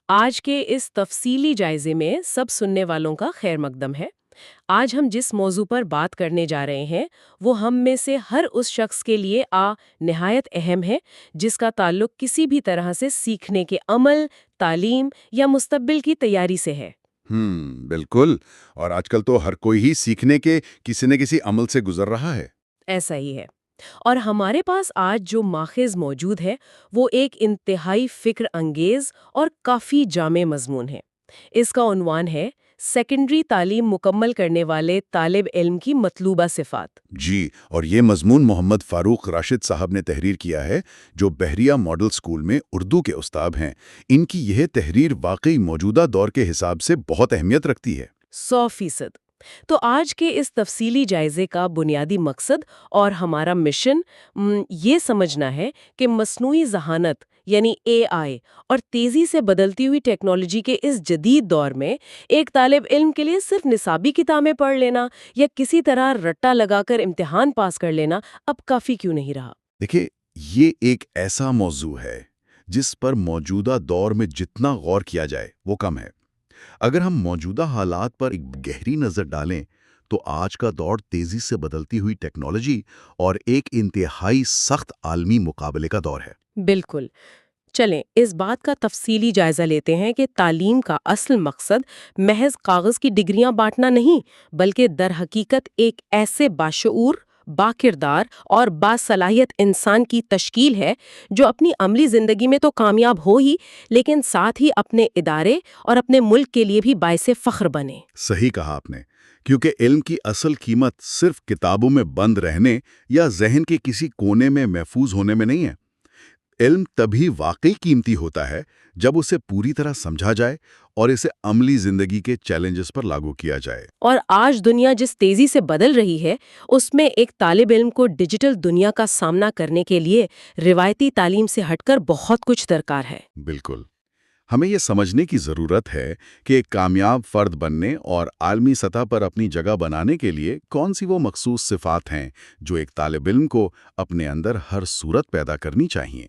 آج کے اس تفصیلی جائزے میں سب سننے والوں کا خیر مقدم ہے۔ آج ہم جس موضوع پر بات کرنے جا رہے ہیں وہ ہم میں سے ہر اس شخص کے لیے نہایت اہم ہے جس کا تعلق کسی بھی طرح سے سیکھنے کے عمل، تعلیم یا مستقبل کی تیاری سے ہے۔ بالکل۔ اور آج کل تو ہر کوئی ہی سیکھنے کے کسی نہ کسی عمل سے گزر رہا ہے۔ ایسا ہی ہے۔ اور ہمارے پاس آج جو ماخذ موجود ہے وہ ایک انتہائی فکر انگیز اور کافی جامع مضمون ہے۔ اس کا عنوان ہے سیکنڈری تعلیم مکمل کرنے والے طالب علم کی مطلوبہ صفات۔ جی، اور یہ مضمون محمد فاروق راشد صاحب نے تحریر کیا ہے، جو بحریہ ماڈل سکول میں اردو کے استاد ہیں۔ ان کی یہ تحریر واقعی موجودہ دور کے حساب سے بہت اہمیت رکھتی ہے۔ 100%۔ تو آج کے اس تفصیلی جائزے کا بنیادی مقصد اور ہمارا مشن یہ سمجھنا ہے کہ مصنوعی ذہانت یعنی اے آئی اور تیزی سے بدلتی ہوئی ٹیکنالوجی کے اس جدید دور میں ایک طالب علم کے لیے صرف نصابی کتابیں پڑھ لینا یا کسی طرح رٹا لگا کر امتحان پاس کر لینا اب کافی کیوں نہیں رہا۔ دیکھیں، یہ ایک ایسا موضوع ہے جس پر موجودہ دور میں جتنا غور کیا جائے وہ کم ہے۔ اگر ہم موجودہ حالات پر ایک گہری نظر ڈالیں تو آج کا دور تیزی سے بدلتی ہوئی ٹیکنالوجی اور ایک انتہائی سخت عالمی مقابلے کا دور ہے۔ بالکل۔ چلیں اس بات کا تفصیلی جائزہ لیتے ہیں کہ تعلیم کا اصل مقصد محض کاغذ کی ڈگریاں بانٹنا نہیں، بلکہ در حقیقت ایک ایسے باشعور، باکردار اور باصلاحیت انسان کی تشکیل ہے جو اپنی عملی زندگی میں تو کامیاب ہو ہی، لیکن ساتھ ہی اپنے ادارے اور اپنے ملک کے لیے بھی باعث فخر بنے۔ صحیح کہا آپ نے، کیونکہ علم کی اصل قیمت صرف کتابوں میں بند رہنے یا ذہن کے کسی کونے میں محفوظ ہونے میں نہیں ہے۔ علم تبھی واقعی قیمتی ہوتا ہے جب اسے پوری طرح سمجھا جائے اور اسے عملی زندگی کے چیلنجز پر لاگو کیا جائے۔ اور آج دنیا جس تیزی سے بدل رہی ہے اس میں ایک طالب علم کو ڈیجیٹل دنیا کا سامنا کرنے کے لیے روایتی تعلیم سے ہٹ کر بہت کچھ درکار ہے۔ بالکل، ہمیں یہ سمجھنے کی ضرورت ہے کہ ایک کامیاب فرد بننے اور عالمی سطح پر اپنی جگہ بنانے کے لیے کون سی وہ مخصوص صفات ہیں جو ایک طالب علم کو اپنے اندر ہر صورت پیدا کرنی چاہیے۔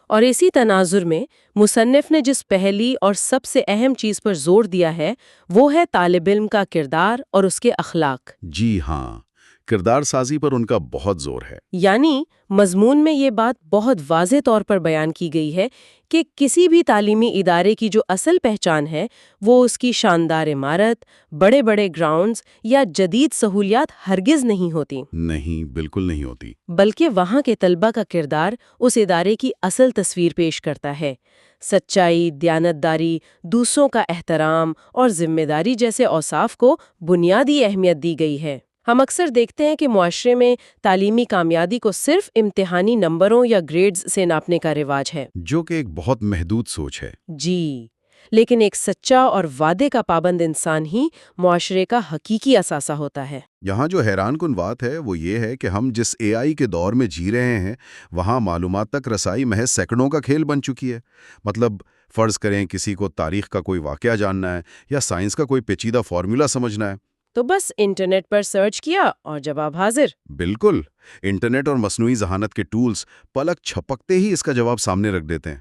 اور اسی تناظر میں مصنف نے جس پہلی اور سب سے اہم چیز پر زور دیا ہے وہ ہے طالب علم کا کردار اور اس کے اخلاق۔ جی ہاں، کردار سازی پر ان کا بہت زور ہے۔ یعنی مضمون میں یہ بات بہت واضح طور پر بیان کی گئی ہے کہ کسی بھی تعلیمی ادارے کی جو اصل پہچان ہے وہ اس کی شاندار عمارت، بڑے بڑے گراؤنڈز یا جدید سہولیات ہرگز نہیں ہوتی۔ نہیں، بالکل نہیں ہوتی۔ بلکہ وہاں کے طلبہ کا کردار اس ادارے کی اصل تصویر پیش کرتا ہے۔ سچائی، دیانتداری، دوسروں کا احترام اور ذمہ داری جیسے اوصاف کو بنیادی اہمیت دی گئی ہے۔ ہم اکثر دیکھتے ہیں کہ معاشرے میں تعلیمی کامیابی کو صرف امتحانی نمبروں یا گریڈز سے ناپنے کا رواج ہے، جو کہ ایک بہت محدود سوچ ہے۔ جی، لیکن ایک سچا اور وعدے کا پابند انسان ہی معاشرے کا حقیقی اثاثہ ہوتا ہے۔ یہاں جو حیران کن بات ہے وہ یہ ہے کہ ہم جس اے آئی کے دور میں جی رہے ہیں وہاں معلومات تک رسائی محض سیکنڈوں کا کھیل بن چکی ہے۔ مطلب فرض کریں کسی کو تاریخ کا کوئی واقعہ جاننا ہے یا سائنس کا کوئی پیچیدہ فارمولا سمجھنا ہے، تو بس انٹرنیٹ پر سرچ کیا اور جواب حاضر۔ بالکل، انٹرنیٹ اور مصنوعی ذہانت کے ٹولز پلک چھپکتے ہی اس کا جواب سامنے رکھ دیتے ہیں۔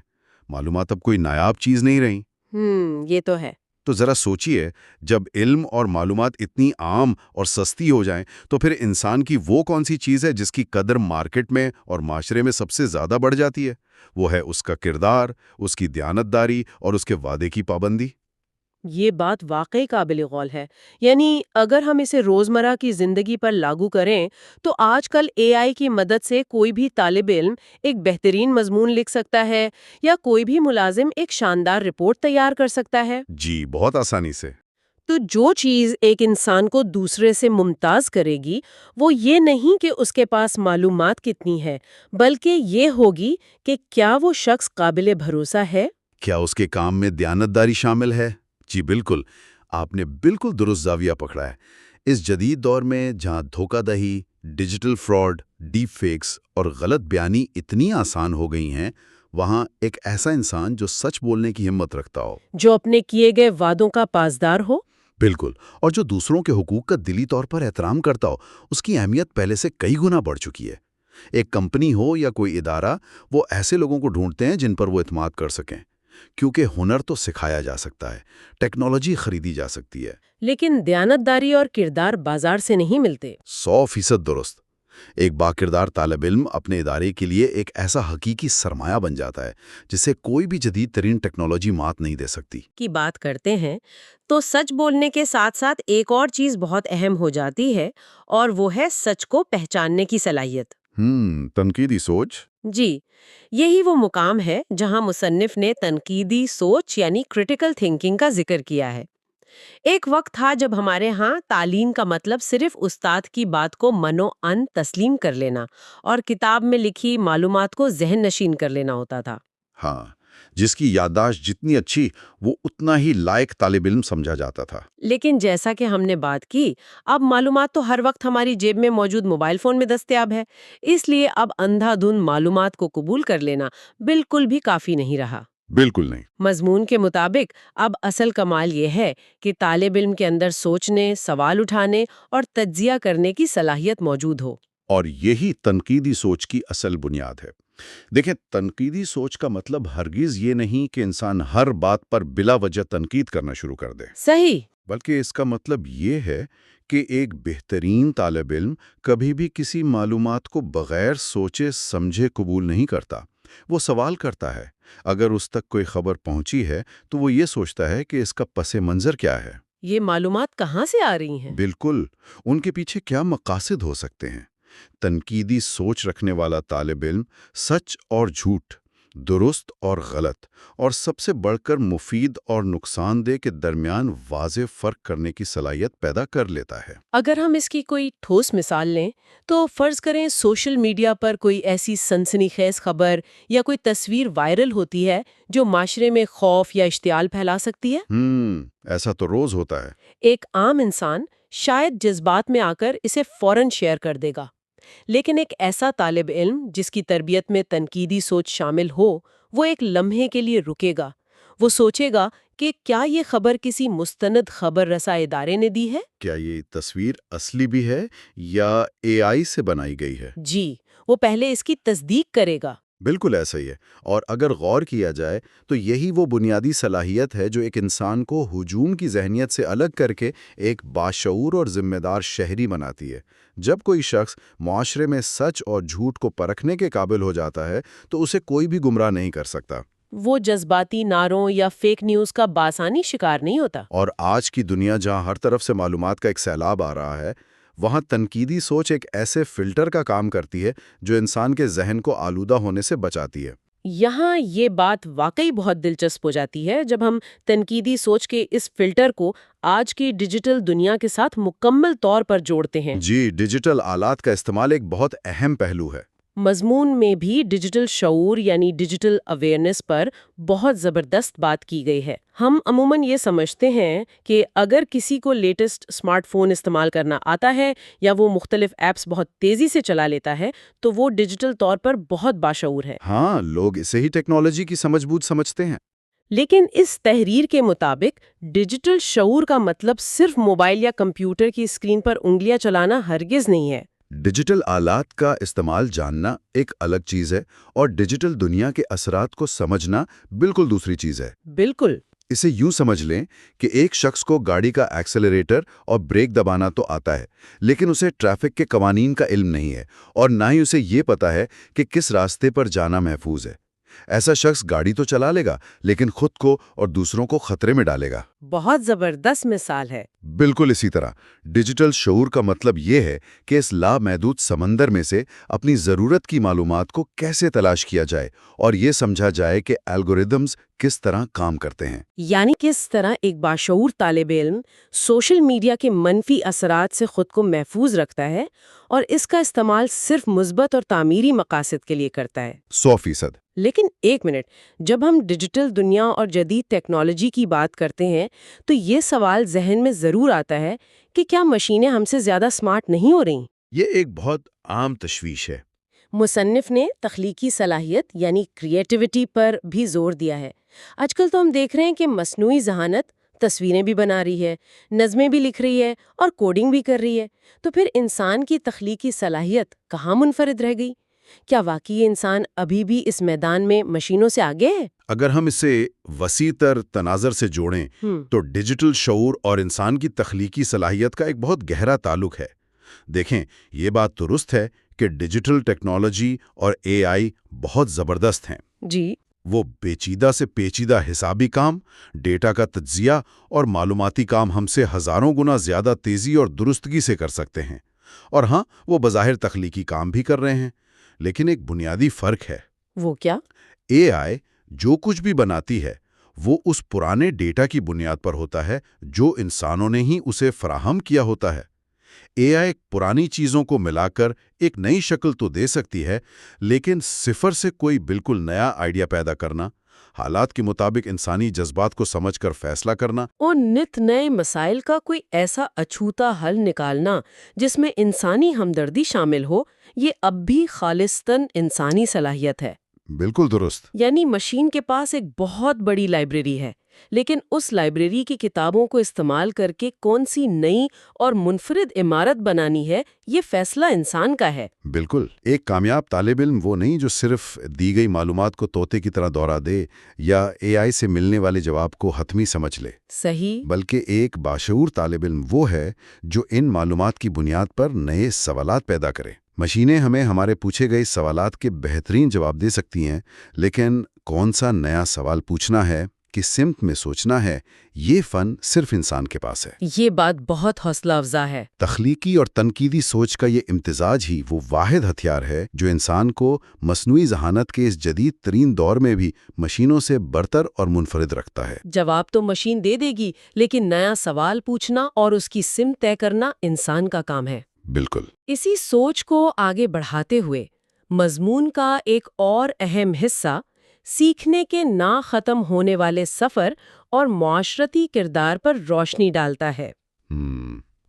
معلومات اب کوئی نایاب چیز نہیں رہی۔ یہ تو ہے۔ تو ذرا سوچئے، جب علم اور معلومات اتنی عام اور سستی ہو جائیں تو پھر انسان کی وہ کون سی چیز ہے جس کی قدر مارکیٹ میں اور معاشرے میں سب سے زیادہ بڑھ جاتی ہے؟ وہ ہے اس کا کردار، اس کی دیانتداری اور اس کے وعدے کی پابندی۔ یہ بات واقعی قابل غور ہے۔ یعنی اگر ہم اسے روزمرہ کی زندگی پر لاگو کریں تو آج کل اے آئی کی مدد سے کوئی بھی طالب علم ایک بہترین مضمون لکھ سکتا ہے یا کوئی بھی ملازم ایک شاندار رپورٹ تیار کر سکتا ہے۔ جی، بہت آسانی سے۔ تو جو چیز ایک انسان کو دوسرے سے ممتاز کرے گی وہ یہ نہیں کہ اس کے پاس معلومات کتنی ہے، بلکہ یہ ہوگی کہ کیا وہ شخص قابل بھروسہ ہے، کیا اس کے کام میں دیانتداری شامل ہے؟ جی بالکل، آپ نے بالکل درست زاویہ پکڑا ہے۔ اس جدید دور میں جہاں دھوکہ دہی، ڈیجیٹل فراڈ، ڈیپ فیکس اور غلط بیانی اتنی آسان ہو گئی ہیں، وہاں ایک ایسا انسان جو سچ بولنے کی ہمت رکھتا ہو، جو اپنے کیے گئے وعدوں کا پاسدار ہو، بالکل، اور جو دوسروں کے حقوق کا دلی طور پر احترام کرتا ہو، اس کی اہمیت پہلے سے کئی گنا بڑھ چکی ہے۔ ایک کمپنی ہو یا کوئی ادارہ، وہ ایسے لوگوں کو ڈھونڈتے ہیں جن پر وہ اعتماد کر سکیں، کیونکہ ہنر تو سکھایا جا سکتا ہے، ٹیکنالوجی خریدی جا سکتی ہے۔ لیکن دیانتداری اور کردار بازار سے نہیں ملتے۔ 100% درست۔ ایک باکردار طالب علم اپنے ادارے کے لیے ایک ایسا حقیقی سرمایہ بن جاتا ہے جسے کوئی بھی جدید ترین ٹیکنالوجی مات نہیں دے سکتی۔ کی بات کرتے ہیں تو سچ بولنے کے ساتھ ساتھ ایک اور چیز بہت اہم ہو جاتی ہے، اور وہ ہے سچ کو پہچاننے کی صلاحیت۔ تنقیدی سوچ۔ جی، یہی وہ مقام ہے جہاں مصنف نے تنقیدی سوچ یعنی کریٹیکل تھنکنگ کا ذکر کیا ہے۔ ایک وقت تھا جب ہمارے ہاں تعلیم کا مطلب صرف استاد کی بات کو من و عن تسلیم کر لینا اور کتاب میں لکھی معلومات کو ذہن نشین کر لینا ہوتا تھا۔ ہاں، جس کی یادداشت جتنی اچھی وہ اتنا ہی لائق طالب علم سمجھا جاتا تھا۔ لیکن جیسا کہ ہم نے بات کی، اب معلومات تو ہر وقت ہماری جیب میں موجود موبائل فون میں دستیاب ہے، اس لیے اب اندھا دھند معلومات کو قبول کر لینا بالکل بھی کافی نہیں رہا۔ بالکل نہیں۔ مضمون کے مطابق اب اصل کمال یہ ہے کہ طالب علم کے اندر سوچنے، سوال اٹھانے اور تجزیہ کرنے کی صلاحیت موجود ہو۔ اور یہی تنقیدی سوچ کی اصل بنیاد ہے۔ دیکھیں، تنقیدی سوچ کا مطلب ہرگز یہ نہیں کہ انسان ہر بات پر بلا وجہ تنقید کرنا شروع کر دے، صحیح۔ بلکہ اس کا مطلب یہ ہے کہ ایک بہترین طالب علم کبھی بھی کسی معلومات کو بغیر سوچے سمجھے قبول نہیں کرتا۔ وہ سوال کرتا ہے، اگر اس تک کوئی خبر پہنچی ہے تو وہ یہ سوچتا ہے کہ اس کا پس منظر کیا ہے۔ یہ معلومات کہاں سے آ رہی ہیں؟ بالکل، ان کے پیچھے کیا مقاصد ہو سکتے ہیں۔ تنقیدی سوچ رکھنے والا طالب علم سچ اور جھوٹ، درست اور غلط، اور سب سے بڑھ کر مفید اور نقصان دہ کے درمیان واضح فرق کرنے کی صلاحیت پیدا کر لیتا ہے۔ اگر ہم اس کی کوئی ٹھوس مثال لیں تو فرض کریں سوشل میڈیا پر کوئی ایسی سنسنی خیز خبر یا کوئی تصویر وائرل ہوتی ہے جو معاشرے میں خوف یا اشتعال پھیلا سکتی ہے۔ ایسا تو روز ہوتا ہے۔ ایک عام انسان شاید جذبات میں آ کر اسے فوراً شیئر کر دے گا، لیکن ایک ایسا طالب علم جس کی تربیت میں تنقیدی سوچ شامل ہو، وہ ایک لمحے کے لیے رکے گا۔ وہ سوچے گا کہ کیا یہ خبر کسی مستند خبر رساں ادارے نے دی ہے؟ کیا یہ تصویر اصلی بھی ہے یا اے آئی سے بنائی گئی ہے؟ جی، وہ پہلے اس کی تصدیق کرے گا۔ بالکل ایسا ہی ہے، اور اگر غور کیا جائے تو یہی وہ بنیادی صلاحیت ہے جو ایک انسان کو ہجوم کی ذہنیت سے الگ کر کے ایک باشعور اور ذمہ دار شہری بناتی ہے۔ جب کوئی شخص معاشرے میں سچ اور جھوٹ کو پرکھنے کے قابل ہو جاتا ہے تو اسے کوئی بھی گمراہ نہیں کر سکتا۔ وہ جذباتی نعروں یا فیک نیوز کا بآسانی شکار نہیں ہوتا۔ اور آج کی دنیا جہاں ہر طرف سے معلومات کا ایک سیلاب آ رہا ہے، وہاں تنقیدی سوچ ایک ایسے فلٹر کا کام کرتی ہے جو انسان کے ذہن کو آلودہ ہونے سے بچاتی ہے۔ یہاں یہ بات واقعی بہت دلچسپ ہو جاتی ہے جب ہم تنقیدی سوچ کے اس فلٹر کو آج کی ڈیجیٹل دنیا کے ساتھ مکمل طور پر جوڑتے ہیں۔ جی، ڈیجیٹل آلات کا استعمال ایک بہت اہم پہلو ہے۔ مضمون میں بھی ڈیجیٹل شعور یعنی ڈیجیٹل اویئرنیس پر بہت زبردست بات کی گئی ہے۔ ہم عموماً یہ سمجھتے ہیں کہ اگر کسی کو لیٹسٹ اسمارٹ فون استعمال کرنا آتا ہے یا وہ مختلف ایپس بہت تیزی سے چلا لیتا ہے تو وہ ڈیجیٹل طور پر بہت باشعور ہے۔ ہاں، لوگ اسے ہی ٹیکنالوجی کی سمجھ بوجھ سمجھتے ہیں۔ لیکن اس تحریر کے مطابق ڈیجیٹل شعور کا مطلب صرف موبائل یا کمپیوٹر کی اسکرین پر انگلیاں چلانا ہرگز نہیں ہے۔ ڈیجیٹل آلات کا استعمال جاننا ایک الگ چیز ہے، اور ڈیجیٹل دنیا کے اثرات کو سمجھنا بالکل دوسری چیز ہے۔ بالکل۔ اسے یوں سمجھ لیں کہ ایک شخص کو گاڑی کا ایکسلریٹر اور بریک دبانا تو آتا ہے، لیکن اسے ٹریفک کے قوانین کا علم نہیں ہے، اور نہ ہی اسے یہ پتا ہے کہ کس راستے پر جانا محفوظ ہے۔ ایسا شخص گاڑی تو چلا لے گا لیکن خود کو اور دوسروں کو خطرے میں ڈالے گا۔ بہت زبردست مثال ہے۔ بالکل اسی طرح ڈیجیٹل شعور کا مطلب یہ ہے کہ اس لامحدود سمندر میں سے اپنی ضرورت کی معلومات کو کیسے تلاش کیا جائے اور یہ سمجھا جائے کہ الگوریدمز کس طرح کام کرتے ہیں۔ یعنی کس طرح ایک باشعور طالب علم سوشل میڈیا کے منفی اثرات سے خود کو محفوظ رکھتا ہے اور اس کا استعمال صرف مثبت اور تعمیری مقاصد کے لیے کرتا ہے۔ 100%۔ لیکن ایک منٹ، جب ہم ڈیجیٹل دنیا اور جدید ٹیکنالوجی کی بات کرتے ہیں تو یہ سوال ذہن میں ضرور آتا ہے کہ کیا مشینیں ہم سے زیادہ اسمارٹ نہیں ہو رہیں؟ یہ ایک بہت عام تشویش ہے۔ مصنف نے تخلیقی صلاحیت یعنی کریٹیوٹی پر بھی زور دیا ہے۔ آج کل تو ہم دیکھ رہے ہیں کہ مصنوعی ذہانت تصویریں بھی بنا رہی ہے، نظمیں بھی لکھ رہی ہے اور کوڈنگ بھی کر رہی ہے، تو پھر انسان کی تخلیقی صلاحیت کہاں منفرد رہ گئی؟ کیا واقعی انسان ابھی بھی اس میدان میں مشینوں سے آگے ہے؟ اگر ہم اسے وسیع تر تناظر سے جوڑیں تو ڈیجیٹل شعور اور انسان کی تخلیقی صلاحیت کا ایک بہت گہرا تعلق ہے۔ دیکھیں، یہ بات درست ہے کہ ڈیجیٹل ٹیکنالوجی اور اے آئی بہت زبردست ہیں۔ جی، وہ پیچیدہ سے پیچیدہ حسابی کام، ڈیٹا کا تجزیہ اور معلوماتی کام ہم سے ہزاروں گنا زیادہ تیزی اور درستگی سے کر سکتے ہیں۔ اور ہاں، وہ بظاہر تخلیقی کام بھی کر رہے ہیں، لیکن ایک بنیادی فرق ہے۔ وہ کیا؟ اے آئی جو کچھ بھی بناتی ہے وہ اس پرانے ڈیٹا کی بنیاد پر ہوتا ہے جو انسانوں نے ہی اسے فراہم کیا ہوتا ہے۔ اے آئی پرانی چیزوں کو ملا کر ایک نئی شکل تو دے سکتی ہے، لیکن صفر سے کوئی بالکل نیا آئیڈیا پیدا کرنا، حالات کے مطابق انسانی جذبات کو سمجھ کر فیصلہ کرنا، ان نت نئے مسائل کا کوئی ایسا اچھوتا حل نکالنا جس میں انسانی ہمدردی شامل ہو، یہ اب بھی خالصتاً انسانی صلاحیت ہے۔ بالکل درست۔ یعنی مشین کے پاس ایک بہت بڑی لائبریری ہے، لیکن اس لائبریری کی کتابوں کو استعمال کر کے کون سی نئی اور منفرد عمارت بنانی ہے، یہ فیصلہ انسان کا ہے۔ بالکل، ایک کامیاب طالب علم وہ نہیں جو صرف دی گئی معلومات کو طوطے کی طرح دوہرا دے یا اے آئی سے ملنے والے جواب کو حتمی سمجھ لے، صحیح۔ بلکہ ایک باشعور طالب علم وہ ہے جو ان معلومات کی بنیاد پر نئے سوالات پیدا کرے۔ مشینیں ہمیں ہمارے پوچھے گئے سوالات کے بہترین جواب دے سکتی ہیں، لیکن کون سا نیا سوال پوچھنا ہے، کس سمت میں سوچنا ہے، یہ فن صرف انسان کے پاس ہے۔ یہ بات بہت حوصلہ افزا ہے۔ تخلیقی اور تنقیدی سوچ کا یہ امتزاج ہی وہ واحد ہتھیار ہے جو انسان کو مصنوعی ذہانت کے اس جدید ترین دور میں بھی مشینوں سے برتر اور منفرد رکھتا ہے۔ جواب تو مشین دے دے گی، لیکن نیا سوال پوچھنا اور اس کی سمت طے کرنا انسان کا کام ہے۔ بالکل۔ اسی سوچ کو آگے بڑھاتے ہوئے مضمون کا ایک اور اہم حصہ سیکھنے کے نہ ختم ہونے والے سفر اور معاشرتی کردار پر روشنی ڈالتا ہے۔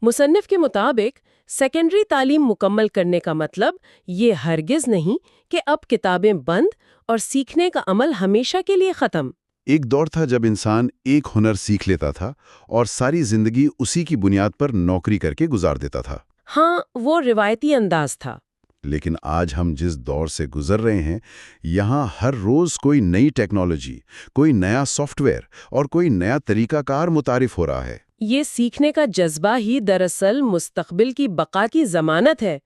مصنف کے مطابق سیکنڈری تعلیم مکمل کرنے کا مطلب یہ ہرگز نہیں کہ اب کتابیں بند اور سیکھنے کا عمل ہمیشہ کے لیے ختم۔ ایک دور تھا جب انسان ایک ہنر سیکھ لیتا تھا اور ساری زندگی اسی کی بنیاد پر نوکری کر کے گزار دیتا تھا۔ ہاں، وہ روایتی انداز تھا۔ لیکن آج ہم جس دور سے گزر رہے ہیں، یہاں ہر روز کوئی نئی ٹیکنالوجی، کوئی نیا سافٹ ویئر اور کوئی نیا طریقہ کار متعارف ہو رہا ہے۔ یہ سیکھنے کا جذبہ ہی دراصل مستقبل کی بقا کی ضمانت ہے۔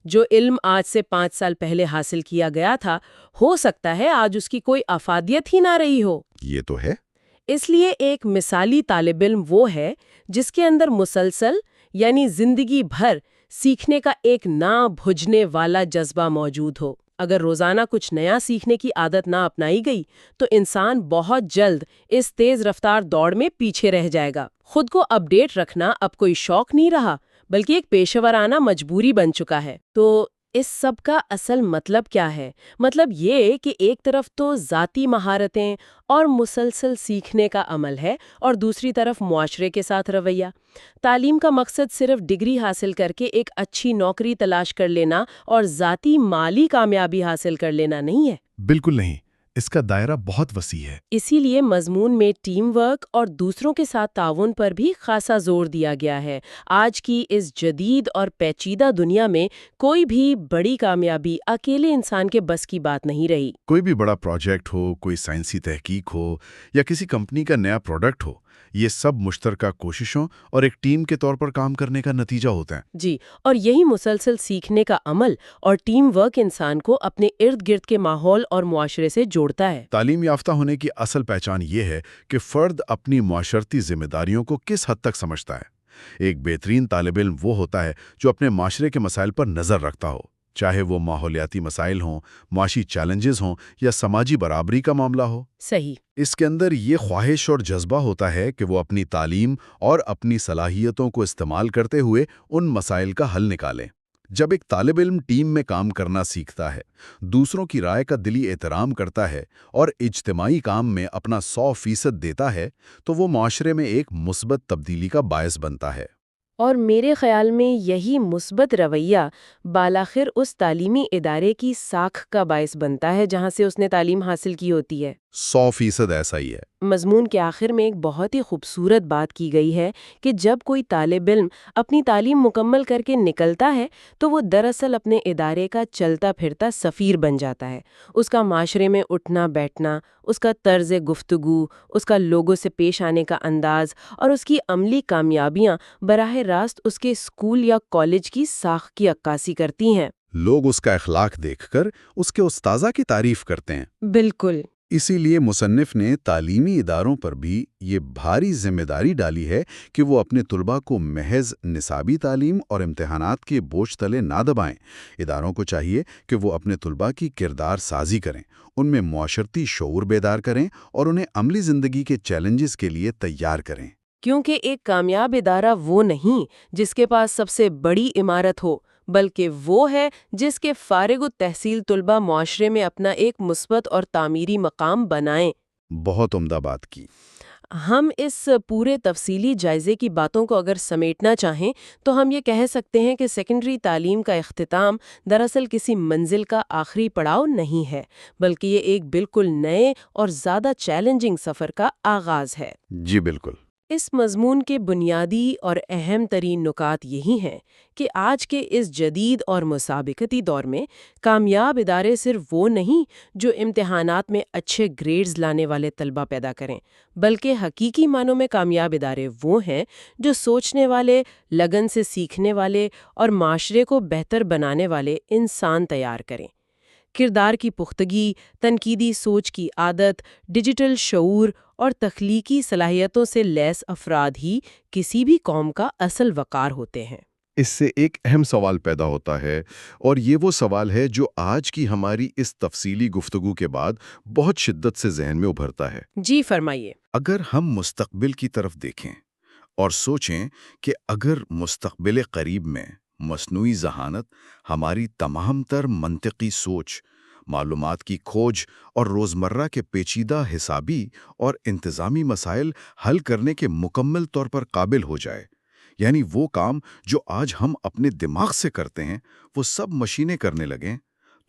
جو علم آج سے 5 سال پہلے حاصل کیا گیا تھا، ہو سکتا ہے آج اس کی کوئی افادیت ہی نہ رہی ہو۔ یہ تو ہے۔ اس لیے ایک مثالی طالب علم وہ ہے جس کے اندر مسلسل، یعنی زندگی بھر سیکھنے کا ایک نہ بجھنے والا جذبہ موجود ہو۔ اگر روزانہ کچھ نیا سیکھنے کی عادت نہ اپنائی گئی تو انسان بہت جلد اس تیز رفتار دوڑ میں پیچھے رہ جائے گا۔ خود کو اپ ڈیٹ رکھنا اب کوئی شوق نہیں رہا، بلکہ ایک پیشہ ورانہ مجبوری بن چکا ہے۔ تو اس سب کا اصل مطلب کیا ہے؟ مطلب یہ کہ ایک طرف تو ذاتی مہارتیں اور مسلسل سیکھنے کا عمل ہے، اور دوسری طرف معاشرے کے ساتھ رویہ۔ تعلیم کا مقصد صرف ڈگری حاصل کر کے ایک اچھی نوکری تلاش کر لینا اور ذاتی مالی کامیابی حاصل کر لینا نہیں ہے۔ بالکل نہیں، اس کا دائرہ بہت وسیع ہے۔ اسی لیے مضمون میں ٹیم ورک اور دوسروں کے ساتھ تعاون پر بھی خاصا زور دیا گیا ہے۔ آج کی اس جدید اور پیچیدہ دنیا میں کوئی بھی بڑی کامیابی اکیلے انسان کے بس کی بات نہیں رہی۔ کوئی بھی بڑا پروجیکٹ ہو، کوئی سائنسی تحقیق ہو یا کسی کمپنی کا نیا پروڈکٹ ہو، یہ سب مشترکہ کوششوں اور ایک ٹیم کے طور پر کام کرنے کا نتیجہ ہوتا ہے۔ جی، اور یہی مسلسل سیکھنے کا عمل اور ٹیم ورک انسان کو اپنے ارد گرد کے ماحول اور معاشرے سے جوڑتا ہے۔ تعلیم یافتہ ہونے کی اصل پہچان یہ ہے کہ فرد اپنی معاشرتی ذمہ داریوں کو کس حد تک سمجھتا ہے۔ ایک بہترین طالب علم وہ ہوتا ہے جو اپنے معاشرے کے مسائل پر نظر رکھتا ہو، چاہے وہ ماحولیاتی مسائل ہوں، معاشی چیلنجز ہوں یا سماجی برابری کا معاملہ ہو۔ صحیح۔ اس کے اندر یہ خواہش اور جذبہ ہوتا ہے کہ وہ اپنی تعلیم اور اپنی صلاحیتوں کو استعمال کرتے ہوئے ان مسائل کا حل نکالیں۔ جب ایک طالب علم ٹیم میں کام کرنا سیکھتا ہے، دوسروں کی رائے کا دلی احترام کرتا ہے اور اجتماعی کام میں اپنا 100% دیتا ہے، تو وہ معاشرے میں ایک مثبت تبدیلی کا باعث بنتا ہے۔ اور میرے خیال میں یہی مثبت رویہ بالآخر اس تعلیمی ادارے کی ساکھ کا باعث بنتا ہے جہاں سے اس نے تعلیم حاصل کی ہوتی ہے۔ 100% ایسا ہی ہے۔ مضمون کے آخر میں ایک بہت ہی خوبصورت بات کی گئی ہے کہ جب کوئی طالب علم اپنی تعلیم مکمل کر کے نکلتا ہے تو وہ دراصل اپنے ادارے کا چلتا پھرتا سفیر بن جاتا ہے۔ اس کا معاشرے میں اٹھنا بیٹھنا، اس کا طرز گفتگو، اس کا لوگوں سے پیش آنے کا انداز اور اس کی عملی کامیابیاں براہ راست اس کے اسکول یا کالج کی ساکھ کی عکاسی کرتی ہیں۔ لوگ اس کا اخلاق دیکھ کر اس کے استاذہ کی تعریف کرتے ہیں۔ بالکل۔ اسی لیے مصنف نے تعلیمی اداروں پر بھی یہ بھاری ذمہ داری ڈالی ہے کہ وہ اپنے طلباء کو محض نصابی تعلیم اور امتحانات کے بوجھ تلے نہ دبائیں۔ اداروں کو چاہیے کہ وہ اپنے طلباء کی کردار سازی کریں، ان میں معاشرتی شعور بیدار کریں اور انہیں عملی زندگی کے چیلنجز کے لیے تیار کریں۔ کیونکہ ایک کامیاب ادارہ وہ نہیں جس کے پاس سب سے بڑی عمارت ہو، بلکہ وہ ہے جس کے فارغ التحصیل طلباء معاشرے میں اپنا ایک مثبت اور تعمیری مقام بنائیں۔ بہت عمدہ بات کی۔ ہم اس پورے تفصیلی جائزے کی باتوں کو اگر سمیٹنا چاہیں تو ہم یہ کہہ سکتے ہیں کہ سیکنڈری تعلیم کا اختتام دراصل کسی منزل کا آخری پڑاؤ نہیں ہے، بلکہ یہ ایک بالکل نئے اور زیادہ چیلنجنگ سفر کا آغاز ہے۔ جی بالکل۔ اس مضمون کے بنیادی اور اہم ترین نکات یہی ہیں کہ آج کے اس جدید اور مسابقتی دور میں کامیاب ادارے صرف وہ نہیں جو امتحانات میں اچھے گریڈز لانے والے طلبہ پیدا کریں، بلکہ حقیقی معنوں میں کامیاب ادارے وہ ہیں جو سوچنے والے، لگن سے سیکھنے والے اور معاشرے کو بہتر بنانے والے انسان تیار کریں۔ کردار کی پختگی، تنقیدی سوچ کی عادت، ڈیجیٹل شعور اور تخلیقی صلاحیتوں سے لیس افراد ہی کسی بھی قوم کا اصل وقار ہوتے ہیں۔ اس سے ایک اہم سوال پیدا ہوتا ہے، اور یہ وہ سوال ہے جو آج کی ہماری اس تفصیلی گفتگو کے بعد بہت شدت سے ذہن میں ابھرتا ہے۔ جی فرمائیے۔ اگر ہم مستقبل کی طرف دیکھیں اور سوچیں کہ اگر مستقبل قریب میں مصنوعی ذہانت ہماری تمام تر منطقی سوچ، معلومات کی کھوج اور روزمرہ کے پیچیدہ حسابی اور انتظامی مسائل حل کرنے کے مکمل طور پر قابل ہو جائے، یعنی وہ کام جو آج ہم اپنے دماغ سے کرتے ہیں وہ سب مشینیں کرنے لگیں،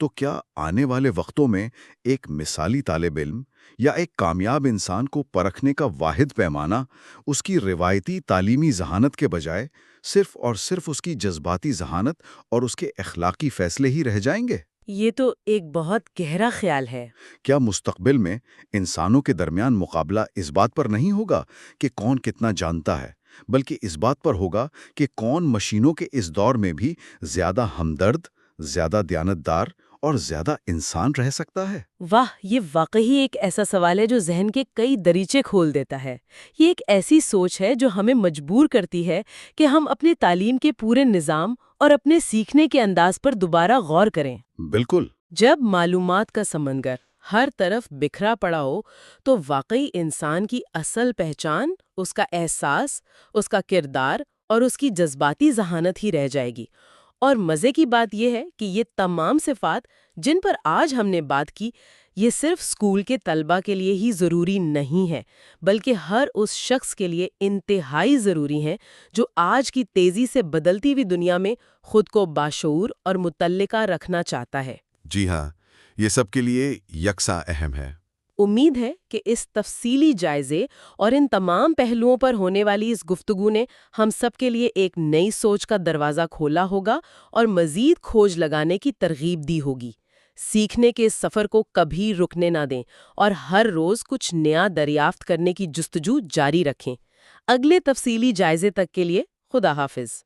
تو کیا آنے والے وقتوں میں ایک مثالی طالب علم یا ایک کامیاب انسان کو پرکھنے کا واحد پیمانہ اس کی روایتی تعلیمی ذہانت کے بجائے صرف اور صرف اس کی جذباتی ذہانت اور اس کے اخلاقی فیصلے ہی رہ جائیں گے؟ یہ تو ایک بہت گہرا خیال ہے۔ کیا مستقبل میں انسانوں کے درمیان مقابلہ اس بات پر نہیں ہوگا کہ کون کتنا جانتا ہے، بلکہ اس بات پر ہوگا کہ کون مشینوں کے اس دور میں بھی زیادہ ہمدرد، زیادہ دیانتدار اور زیادہ انسان رہ سکتا ہے؟ واہ، یہ واقعی ایک ایسا سوال ہے جو ذہن کے کئی دریچے کھول دیتا ہے۔ یہ ایک ایسی سوچ ہے جو ہمیں مجبور کرتی ہے کہ ہم اپنے تعلیم کے پورے نظام اور اپنے سیکھنے کے انداز پر دوبارہ غور کریں۔ بالکل۔ جب معلومات کا سمندر ہر طرف بکھرا پڑا ہو تو واقعی انسان کی اصل پہچان اس کا احساس، اس کا کردار اور اس کی جذباتی ذہانت ہی رہ جائے گی۔ اور مزے کی بات یہ ہے کہ یہ تمام صفات جن پر آج ہم نے بات کی، یہ صرف اسکول کے طلبہ کے لیے ہی ضروری نہیں ہے، بلکہ ہر اس شخص کے لیے انتہائی ضروری ہیں جو آج کی تیزی سے بدلتی ہوئی دنیا میں خود کو باشعور اور متعلقہ رکھنا چاہتا ہے۔ جی ہاں، یہ سب کے لیے یکساں اہم ہے۔ امید ہے کہ اس تفصیلی جائزے اور ان تمام پہلوؤں پر ہونے والی اس گفتگو نے ہم سب کے لیے ایک نئی سوچ کا دروازہ کھولا ہوگا اور مزید کھوج لگانے کی ترغیب دی ہوگی۔ سیکھنے کے اس سفر کو کبھی رکنے نہ دیں اور ہر روز کچھ نیا دریافت کرنے کی جستجو جاری رکھیں۔ اگلے تفصیلی جائزے تک کے لیے خدا حافظ۔